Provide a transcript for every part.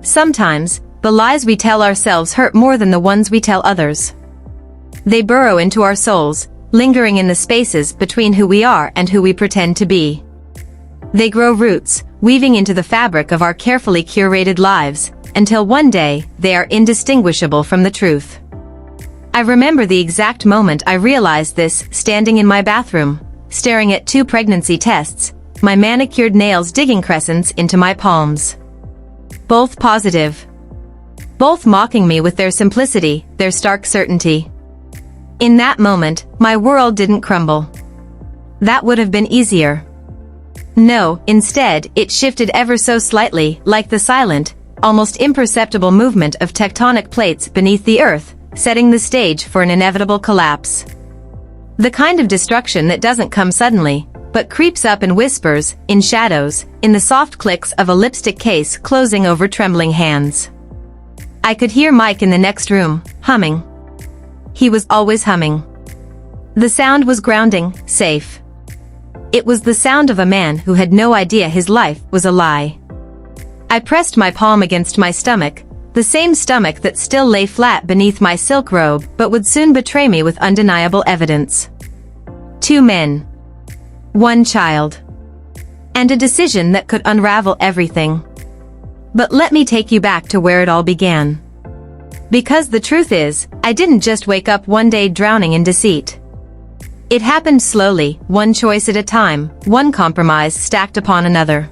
Sometimes, the lies we tell ourselves hurt more than the ones we tell others. They burrow into our souls, lingering in the spaces between who we are and who we pretend to be. They grow roots, weaving into the fabric of our carefully curated lives, until one day, they are indistinguishable from the truth. I remember the exact moment I realized this, standing in my bathroom, staring at 2 pregnancy tests, my manicured nails digging crescents into my palms. Both positive. Both mocking me with their simplicity, their stark certainty. In that moment, my world didn't crumble. That would have been easier. No, instead, it shifted ever so slightly, like the silent, almost imperceptible movement of tectonic plates beneath the earth, setting the stage for an inevitable collapse. The kind of destruction that doesn't come suddenly, but creeps up in whispers, in shadows, in the soft clicks of a lipstick case closing over trembling hands. I could hear Mike in the next room, humming. He was always humming. The sound was grounding, safe. It was the sound of a man who had no idea his life was a lie. I pressed my palm against my stomach, the same stomach that still lay flat beneath my silk robe but would soon betray me with undeniable evidence. 2 men. 1 child. And a decision that could unravel everything. But let me take you back to where it all began. Because the truth is, I didn't just wake up one day drowning in deceit. It happened slowly, one choice at a time, one compromise stacked upon another.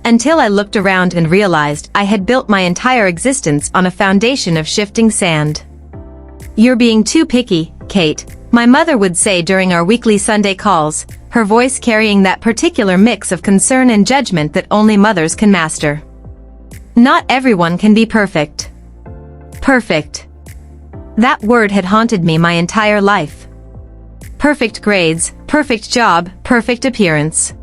Until I looked around and realized I had built my entire existence on a foundation of shifting sand. "You're being too picky, Kate," my mother would say during our weekly Sunday calls, her voice carrying that particular mix of concern and judgment that only mothers can master. Not everyone can be perfect. Perfect. That word had haunted me my entire life. Perfect grades, perfect job, perfect appearance.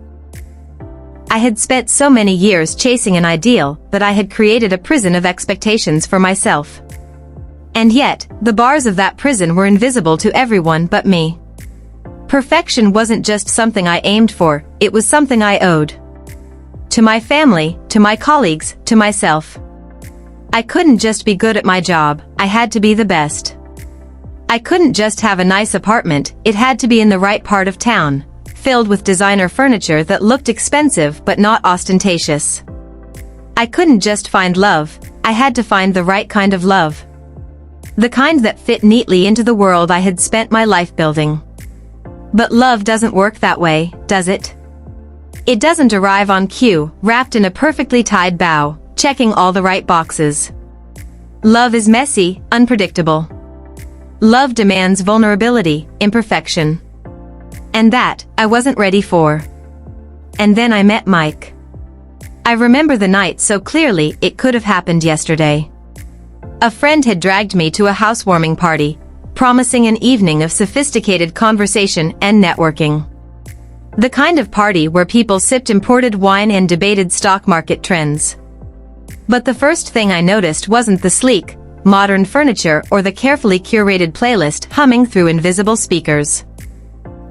I had spent so many years chasing an ideal that I had created a prison of expectations for myself. And yet, the bars of that prison were invisible to everyone but me. Perfection wasn't just something I aimed for, it was something I owed. To my family, to my colleagues, to myself. I couldn't just be good at my job, I had to be the best. I couldn't just have a nice apartment, it had to be in the right part of town, filled with designer furniture that looked expensive but not ostentatious. I couldn't just find love, I had to find the right kind of love. The kind that fit neatly into the world I had spent my life building. But love doesn't work that way, does it? It doesn't arrive on cue, wrapped in a perfectly tied bow, checking all the right boxes. Love is messy, unpredictable. Love demands vulnerability, imperfection. And that, I wasn't ready for. And then I met Mike. I remember the night so clearly it could have happened yesterday. A friend had dragged me to a housewarming party, promising an evening of sophisticated conversation and networking. The kind of party where people sipped imported wine and debated stock market trends. But the first thing I noticed wasn't the sleek, modern furniture or the carefully curated playlist humming through invisible speakers.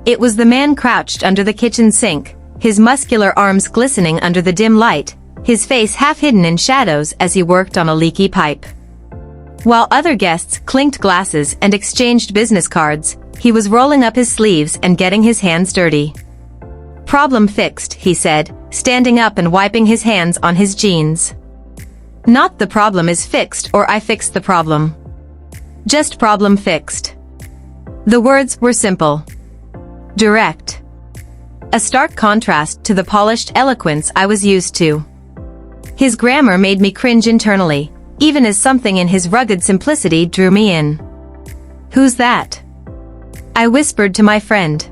It was the man crouched under the kitchen sink, his muscular arms glistening under the dim light, his face half hidden in shadows as he worked on a leaky pipe. While other guests clinked glasses and exchanged business cards, he was rolling up his sleeves and getting his hands dirty. "Problem fixed," he said, standing up and wiping his hands on his jeans. "Not the problem is fixed or I fixed the problem. Just problem fixed." The words were simple. Direct. A stark contrast to the polished eloquence I was used to. His grammar made me cringe internally, even as something in his rugged simplicity drew me in. "Who's that?" I whispered to my friend.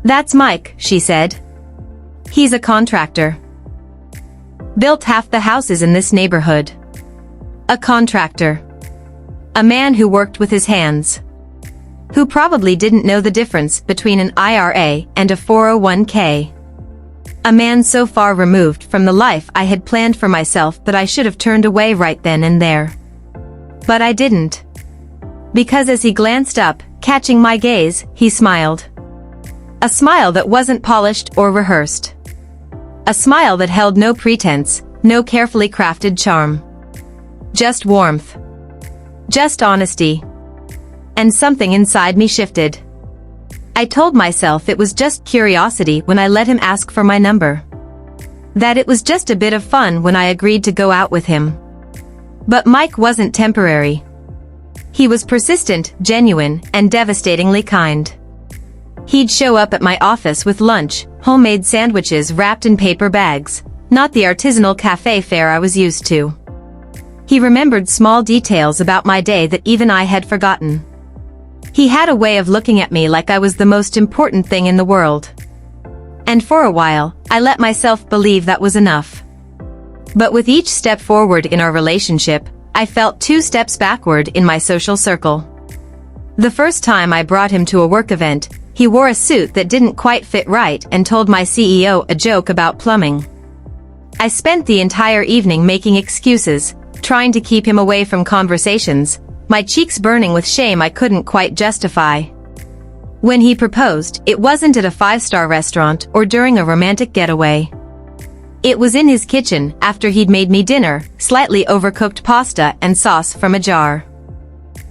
"That's Mike," she said. "He's a contractor. Built half the houses in this neighborhood. A contractor. A man who worked with his hands. Who probably didn't know the difference between an IRA and a 401k. A man so far removed from the life I had planned for myself that I should have turned away right then and there. But I didn't. Because as he glanced up, catching my gaze, he smiled. A smile that wasn't polished or rehearsed. A smile that held no pretense, no carefully crafted charm. Just warmth. Just honesty. And something inside me shifted. I told myself it was just curiosity when I let him ask for my number. That it was just a bit of fun when I agreed to go out with him. But Mike wasn't temporary. He was persistent, genuine, and devastatingly kind. He'd show up at my office with lunch, homemade sandwiches wrapped in paper bags, not the artisanal cafe fare I was used to. He remembered small details about my day that even I had forgotten. He had a way of looking at me like I was the most important thing in the world. And for a while, I let myself believe that was enough. But with each step forward in our relationship, I felt 2 steps backward in my social circle. The first time I brought him to a work event, he wore a suit that didn't quite fit right and told my CEO a joke about plumbing. I spent the entire evening making excuses, trying to keep him away from conversations, my cheeks burning with shame I couldn't quite justify. When he proposed, it wasn't at a 5-star restaurant or during a romantic getaway. It was in his kitchen after he'd made me dinner, slightly overcooked pasta and sauce from a jar.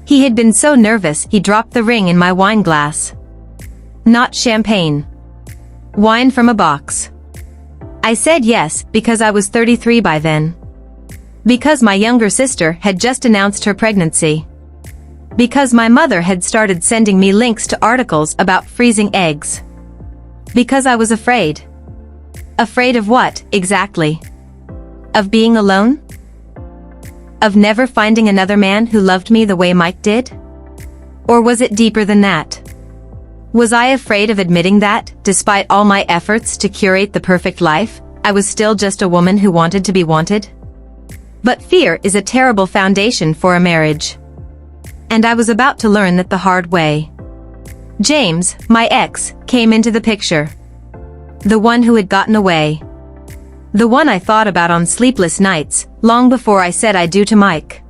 He had been so nervous he dropped the ring in my wine glass. Not champagne. Wine from a box. I said yes because I was 33 by then. Because my younger sister had just announced her pregnancy. Because my mother had started sending me links to articles about freezing eggs. Because I was afraid. Afraid of what, exactly? Of being alone? Of never finding another man who loved me the way Mike did? Or was it deeper than that? Was I afraid of admitting that, despite all my efforts to curate the perfect life, I was still just a woman who wanted to be wanted? But fear is a terrible foundation for a marriage. And I was about to learn that the hard way. James, my ex, came into the picture. The one who had gotten away. The one I thought about on sleepless nights, long before I said I do to Mike.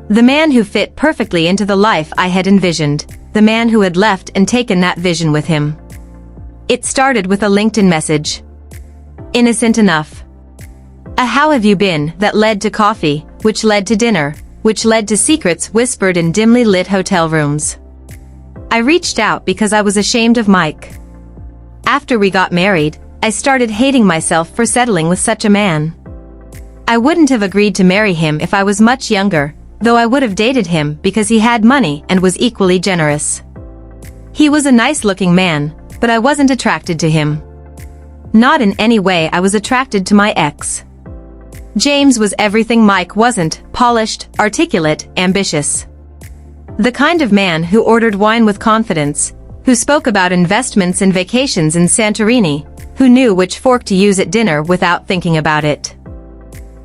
The man who fit perfectly into the life I had envisioned, the man who had left and taken that vision with him. It started with a LinkedIn message. Innocent enough. A "how have you been" that led to coffee, which led to dinner, which led to secrets whispered in dimly lit hotel rooms. I reached out because I was ashamed of Mike. After we got married, I started hating myself for settling with such a man. I wouldn't have agreed to marry him if I was much younger, though I would have dated him because he had money and was equally generous. He was a nice-looking man, but I wasn't attracted to him. Not in any way I was attracted to my ex. James was everything Mike wasn't: polished, articulate, ambitious. The kind of man who ordered wine with confidence, who spoke about investments and vacations in Santorini, who knew which fork to use at dinner without thinking about it.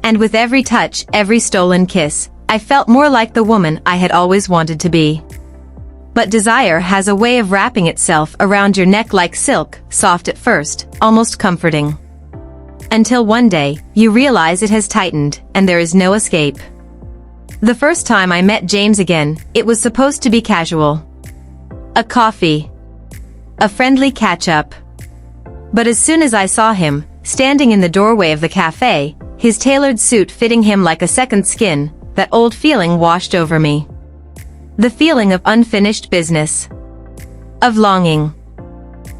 And with every touch, every stolen kiss, I felt more like the woman I had always wanted to be. But desire has a way of wrapping itself around your neck like silk, soft at first, almost comforting. Until one day, you realize it has tightened, and there is no escape. The first time I met James again, it was supposed to be casual. A coffee. A friendly catch-up. But as soon as I saw him, standing in the doorway of the cafe, his tailored suit fitting him like a second skin, that old feeling washed over me. The feeling of unfinished business. Of longing.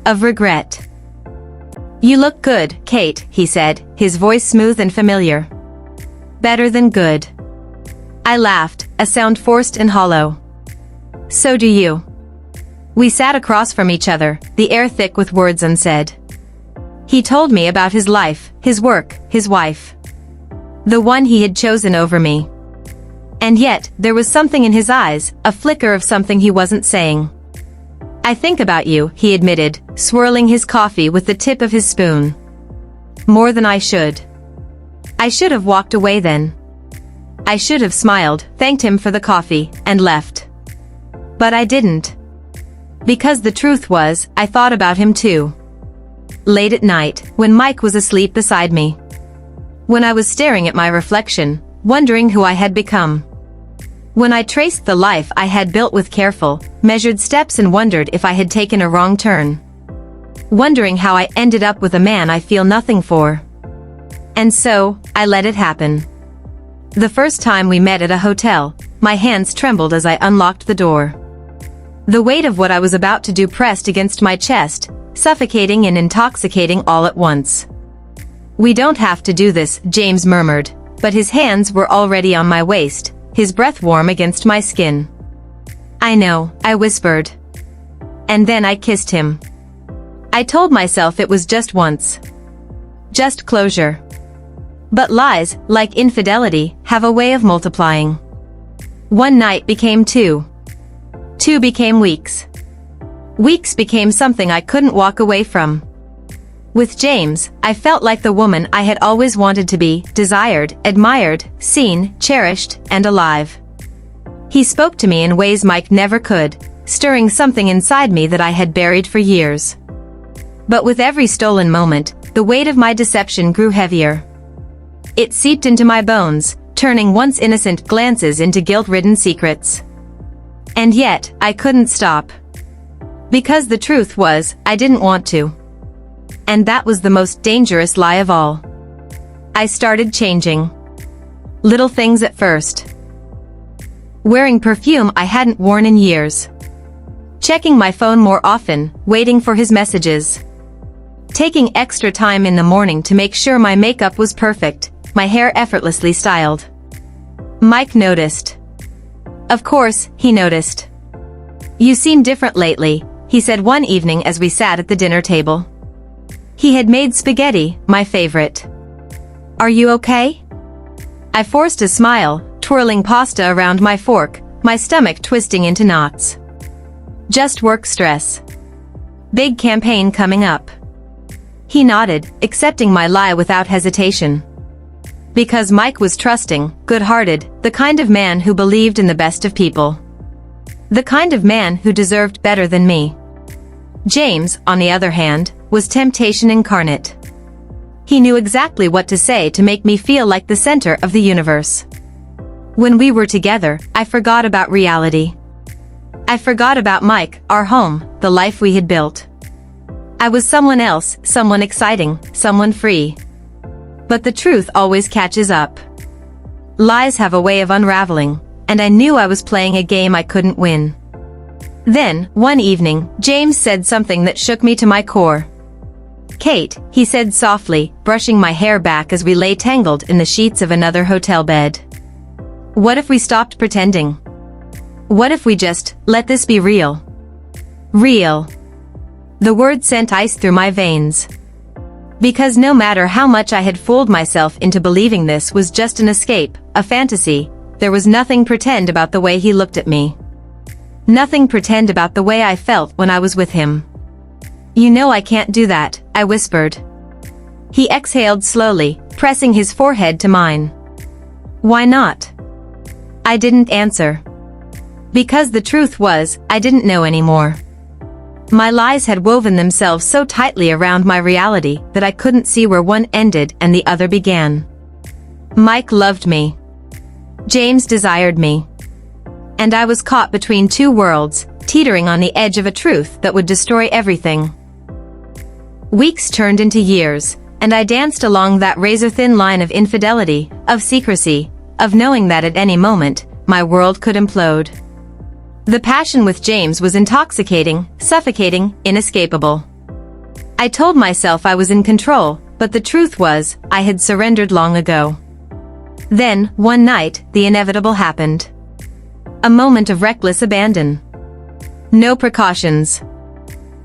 Of regret. "You look good, Kate," he said, his voice smooth and familiar. "Better than good." I laughed, a sound forced and hollow. "So do you." We sat across from each other, the air thick with words unsaid. He told me about his life, his work, his wife. The one he had chosen over me. And yet, there was something in his eyes, a flicker of something he wasn't saying. "I think about you," he admitted, swirling his coffee with the tip of his spoon. "More than I should. I should have walked away then. I should have smiled, thanked him for the coffee, and left. But I didn't. Because the truth was, I thought about him too. Late at night, when Mike was asleep beside me. When I was staring at my reflection, wondering who I had become. When I traced the life I had built with careful, measured steps and wondered if I had taken a wrong turn. Wondering how I ended up with a man I feel nothing for. And so, I let it happen. The first time we met at a hotel, my hands trembled as I unlocked the door. The weight of what I was about to do pressed against my chest, suffocating and intoxicating all at once. "We don't have to do this," James murmured, but his hands were already on my waist, his breath warm against my skin. "I know," I whispered. And then I kissed him. I told myself it was just once. Just closure. But lies, like infidelity, have a way of multiplying. One night became two. Two became weeks. Weeks became something I couldn't walk away from. With James, I felt like the woman I had always wanted to be, desired, admired, seen, cherished, and alive. He spoke to me in ways Mike never could, stirring something inside me that I had buried for years. But with every stolen moment, the weight of my deception grew heavier. It seeped into my bones, turning once innocent glances into guilt-ridden secrets. And yet, I couldn't stop. Because the truth was, I didn't want to. And that was the most dangerous lie of all. I started changing. Little things at first. Wearing perfume I hadn't worn in years. Checking my phone more often, waiting for his messages. Taking extra time in the morning to make sure my makeup was perfect, my hair effortlessly styled. Mike noticed. Of course, he noticed. "You seem different lately," he said one evening as we sat at the dinner table. He had made spaghetti, my favorite. "Are you okay?" I forced a smile, twirling pasta around my fork, my stomach twisting into knots. "Just work stress. Big campaign coming up." He nodded, accepting my lie without hesitation. Because Mike was trusting, good-hearted, the kind of man who believed in the best of people. The kind of man who deserved better than me. James, on the other hand, was temptation incarnate. He knew exactly what to say to make me feel like the center of the universe. When we were together, I forgot about reality. I forgot about Mike, our home, the life we had built. I was someone else, someone exciting, someone free. But the truth always catches up. Lies have a way of unraveling, and I knew I was playing a game I couldn't win. Then, one evening, James said something that shook me to my core. "Kate," he said softly, brushing my hair back as we lay tangled in the sheets of another hotel bed. "What if we stopped pretending? What if we just let this be real?" Real. The word sent ice through my veins. Because no matter how much I had fooled myself into believing this was just an escape, a fantasy, there was nothing pretend about the way he looked at me. Nothing pretend about the way I felt when I was with him. "You know I can't do that," I whispered. He exhaled slowly, pressing his forehead to mine. "Why not?" I didn't answer. Because the truth was, I didn't know anymore. My lies had woven themselves so tightly around my reality that I couldn't see where one ended and the other began. Mike loved me. James desired me. And I was caught between two worlds, teetering on the edge of a truth that would destroy everything. Weeks turned into years, and I danced along that razor-thin line of infidelity, of secrecy, of knowing that at any moment, my world could implode. The passion with James was intoxicating, suffocating, inescapable. I told myself I was in control, but the truth was, I had surrendered long ago. Then, one night, the inevitable happened. A moment of reckless abandon. No precautions.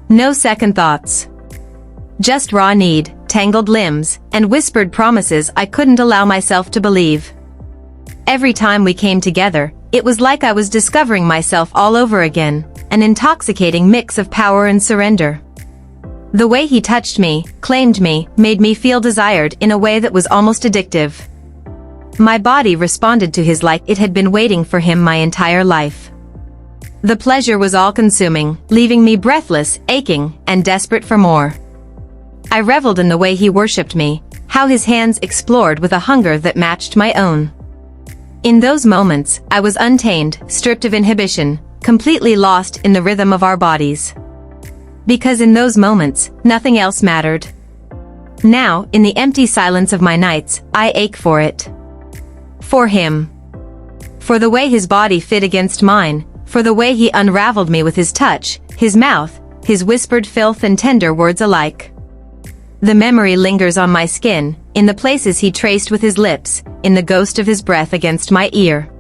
No second thoughts. Just raw need, tangled limbs, and whispered promises I couldn't allow myself to believe. Every time we came together, it was like I was discovering myself all over again, an intoxicating mix of power and surrender. The way he touched me, claimed me, made me feel desired in a way that was almost addictive. My body responded to his like it had been waiting for him my entire life. The pleasure was all-consuming, leaving me breathless, aching, and desperate for more. I reveled in the way he worshipped me, how his hands explored with a hunger that matched my own. In those moments, I was untamed, stripped of inhibition, completely lost in the rhythm of our bodies. Because in those moments, nothing else mattered. Now, in the empty silence of my nights, I ache for it. For him. For the way his body fit against mine, for the way he unraveled me with his touch, his mouth, his whispered filth and tender words alike. The memory lingers on my skin, in the places he traced with his lips, in the ghost of his breath against my ear.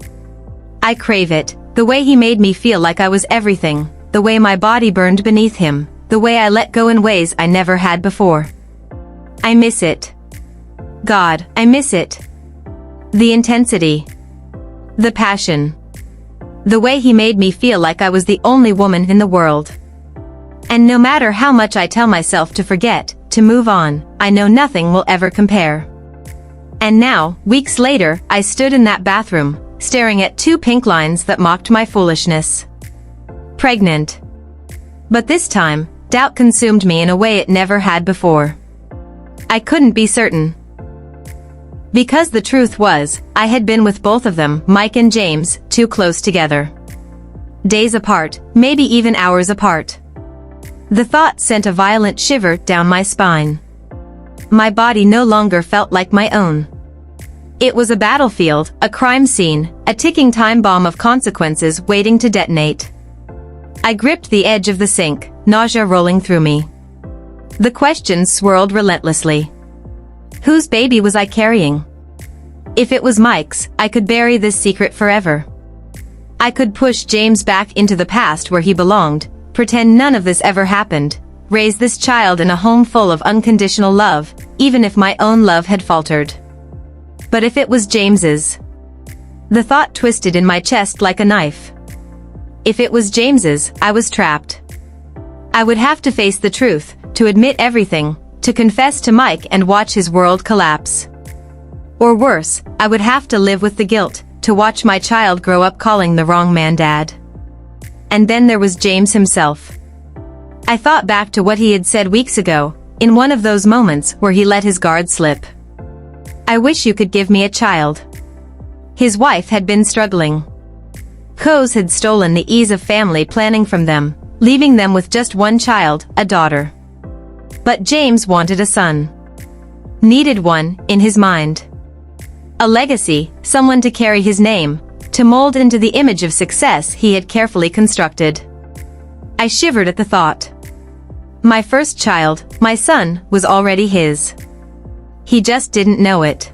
I crave it, the way he made me feel like I was everything, the way my body burned beneath him, the way I let go in ways I never had before. I miss it. God, I miss it. The intensity. The passion. The way he made me feel like I was the only woman in the world. And no matter how much I tell myself to forget, to move on, I know nothing will ever compare. And now, weeks later, I stood in that bathroom, staring at two pink lines that mocked my foolishness. Pregnant. But this time, doubt consumed me in a way it never had before. I couldn't be certain. Because the truth was, I had been with both of them, Mike and James, too close together. Days apart, maybe even hours apart. The thought sent a violent shiver down my spine. My body no longer felt like my own. It was a battlefield, a crime scene, a ticking time bomb of consequences waiting to detonate. I gripped the edge of the sink, nausea rolling through me. The questions swirled relentlessly. Whose baby was I carrying? If it was Mike's, I could bury this secret forever. I could push James back into the past where he belonged, pretend none of this ever happened, raise this child in a home full of unconditional love, even if my own love had faltered. But if it was James's? The thought twisted in my chest like a knife. If it was James's, I was trapped. I would have to face the truth, to admit everything, to confess to Mike and watch his world collapse. Or worse, I would have to live with the guilt, to watch my child grow up calling the wrong man dad. And then there was James himself. I thought back to what he had said weeks ago, in one of those moments where he let his guard slip. I wish you could give me a child. His wife had been struggling. Coase had stolen the ease of family planning from them, leaving them with just one child, a daughter. But James wanted a son. Needed one, in his mind. A legacy, someone to carry his name, to mold into the image of success he had carefully constructed. I shivered at the thought. My first child, my son, was already his. He just didn't know it.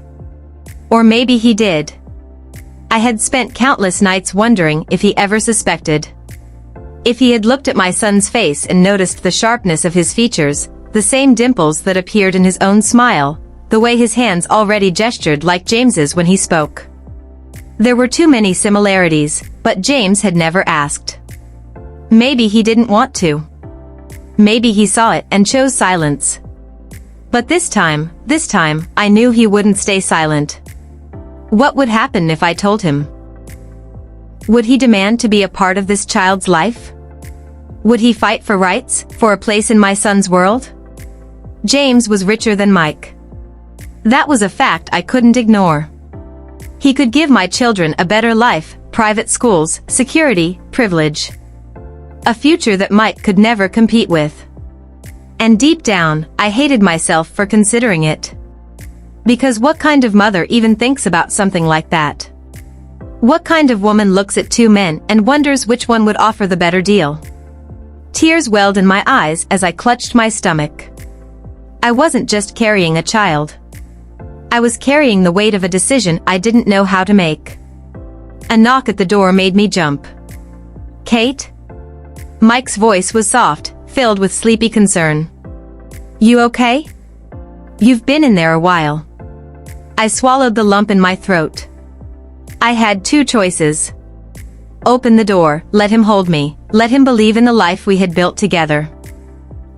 Or maybe he did. I had spent countless nights wondering if he ever suspected. If he had looked at my son's face and noticed the sharpness of his features, the same dimples that appeared in his own smile, the way his hands already gestured like James's when he spoke. There were too many similarities, but James had never asked. Maybe he didn't want to. Maybe he saw it and chose silence. But this time, I knew he wouldn't stay silent. What would happen if I told him? Would he demand to be a part of this child's life? Would he fight for rights, for a place in my son's world? James was richer than Mike. That was a fact I couldn't ignore. He could give my children a better life, private schools, security, privilege. A future that Mike could never compete with. And deep down, I hated myself for considering it. Because what kind of mother even thinks about something like that? What kind of woman looks at two men and wonders which one would offer the better deal? Tears welled in my eyes as I clutched my stomach. I wasn't just carrying a child. I was carrying the weight of a decision I didn't know how to make. A knock at the door made me jump. Kate? Mike's voice was soft, filled with sleepy concern. You okay? You've been in there a while. I swallowed the lump in my throat. I had two choices. Open the door, let him hold me, let him believe in the life we had built together.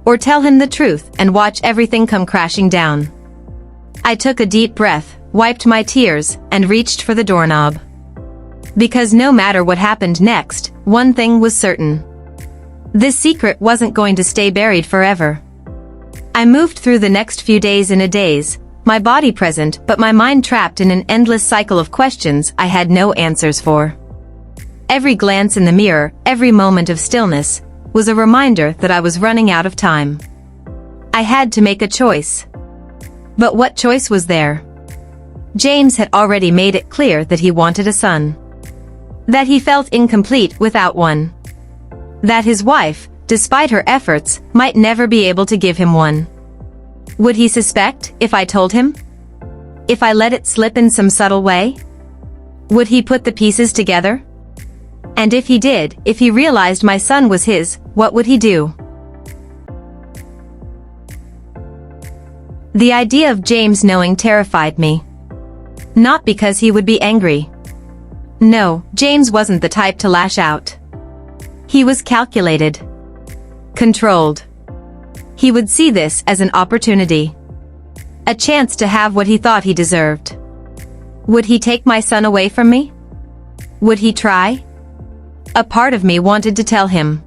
Or tell him the truth and watch everything come crashing down. I took a deep breath, wiped my tears, and reached for the doorknob. Because no matter what happened next, one thing was certain. This secret wasn't going to stay buried forever. I moved through the next few days in a daze, my body present but my mind trapped in an endless cycle of questions I had no answers for. Every glance in the mirror, every moment of stillness, was a reminder that I was running out of time. I had to make a choice. But what choice was there? James had already made it clear that he wanted a son. That he felt incomplete without one. That his wife, despite her efforts, might never be able to give him one. Would he suspect if I told him? If I let it slip in some subtle way? Would he put the pieces together? And if he did, if he realized my son was his, what would he do? The idea of James knowing terrified me. Not because he would be angry. No, James wasn't the type to lash out. He was calculated. Controlled. He would see this as an opportunity. A chance to have what he thought he deserved. Would he take my son away from me? Would he try? A part of me wanted to tell him.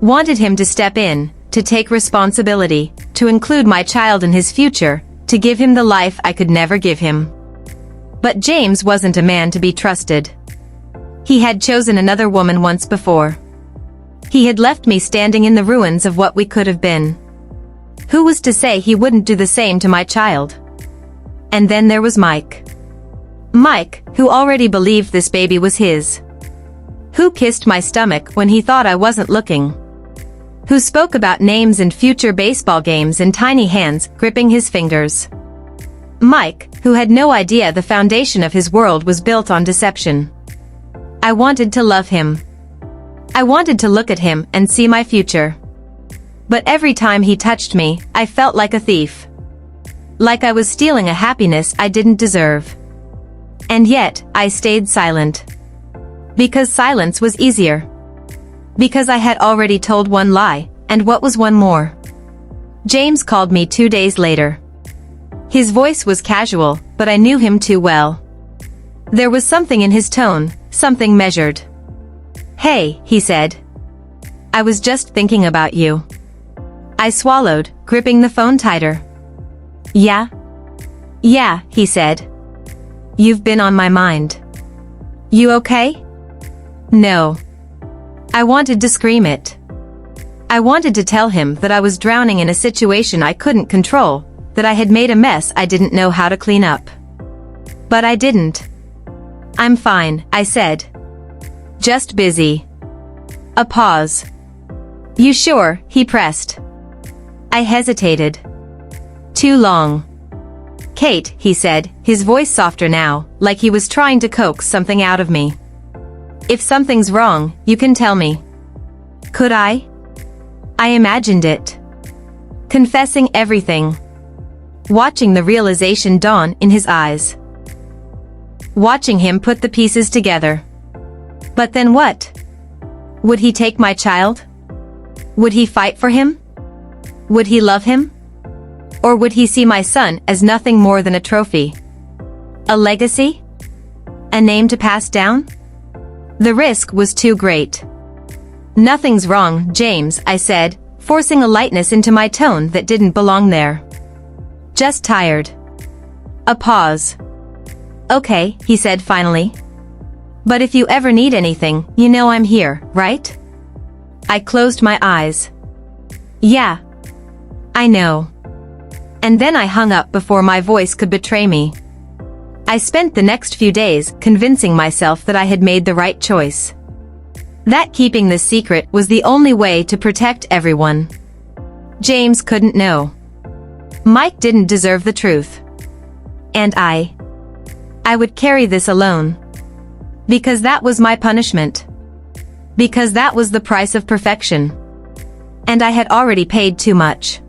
Wanted him to step in, to take responsibility, to include my child in his future, to give him the life I could never give him. But James wasn't a man to be trusted. He had chosen another woman once before. He had left me standing in the ruins of what we could have been. Who was to say he wouldn't do the same to my child? And then there was Mike. Mike, who already believed this baby was his. Who kissed my stomach when he thought I wasn't looking. Who spoke about names and future baseball games in tiny hands gripping his fingers. Mike, who had no idea the foundation of his world was built on deception. I wanted to love him. I wanted to look at him and see my future. But every time he touched me, I felt like a thief. Like I was stealing a happiness I didn't deserve. And yet, I stayed silent. Because silence was easier. Because I had already told one lie, and what was one more? James called me 2 days later. His voice was casual, but I knew him too well. There was something in his tone, something measured. "Hey," he said. "I was just thinking about you." I swallowed, gripping the phone tighter. "Yeah?" "Yeah," he said. "You've been on my mind." "You okay?" "No." I wanted to scream it. I wanted to tell him that I was drowning in a situation I couldn't control, that I had made a mess I didn't know how to clean up. But I didn't. "I'm fine," I said. "Just busy." A pause. "You sure?" he pressed. I hesitated. "Too long." "Kate," he said, his voice softer now, like he was trying to coax something out of me. "If something's wrong, you can tell me." Could I? I imagined it. Confessing everything. Watching the realization dawn in his eyes. Watching him put the pieces together. But then what? Would he take my child? Would he fight for him? Would he love him? Or would he see my son as nothing more than a trophy? A legacy? A name to pass down? The risk was too great. "Nothing's wrong, James," I said, forcing a lightness into my tone that didn't belong there. "Just tired." A pause. "Okay," he said finally. "But if you ever need anything, you know I'm here, right?" I closed my eyes. "Yeah. I know." And then I hung up before my voice could betray me. I spent the next few days convincing myself that I had made the right choice. That keeping this secret was the only way to protect everyone. James couldn't know. Mike didn't deserve the truth. And I would carry this alone. Because that was my punishment. Because that was the price of perfection. And I had already paid too much.